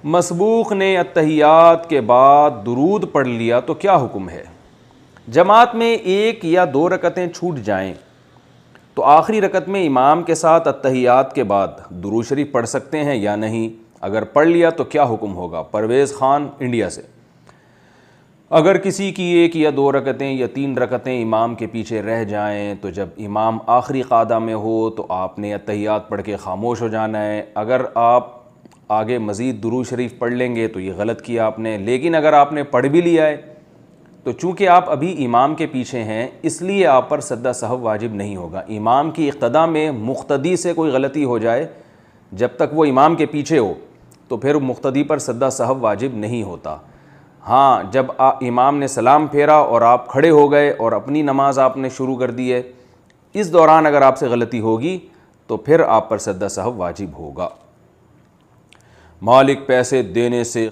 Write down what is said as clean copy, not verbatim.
مسبوق نے اتحیات کے بعد درود پڑھ لیا تو کیا حکم ہے؟ جماعت میں ایک یا دو رکعتیں چھوٹ جائیں تو آخری رکعت میں امام کے ساتھ اتحیات کے بعد درود شریف پڑھ سکتے ہیں یا نہیں؟ اگر پڑھ لیا تو کیا حکم ہوگا؟ پرویز خان انڈیا سے۔ اگر کسی کی ایک یا دو رکعتیں یا تین رکعتیں امام کے پیچھے رہ جائیں تو جب امام آخری قعدہ میں ہو تو آپ نے اتحیات پڑھ کے خاموش ہو جانا ہے۔ اگر آپ آگے مزید درود شریف پڑھ لیں گے تو یہ غلط کیا آپ نے، لیکن اگر آپ نے پڑھ بھی لیا ہے تو چونکہ آپ ابھی امام کے پیچھے ہیں اس لیے آپ پر سجدہ سہو واجب نہیں ہوگا۔ امام کی اقتداء میں مقتدی سے کوئی غلطی ہو جائے جب تک وہ امام کے پیچھے ہو تو پھر مقتدی پر سجدہ سہو واجب نہیں ہوتا۔ ہاں، جب امام نے سلام پھیرا اور آپ کھڑے ہو گئے اور اپنی نماز آپ نے شروع کر دی ہے، اس دوران اگر آپ سے غلطی ہوگی تو پھر آپ پر سجدہ سہو واجب ہوگا۔ مالک پیسے دینے سے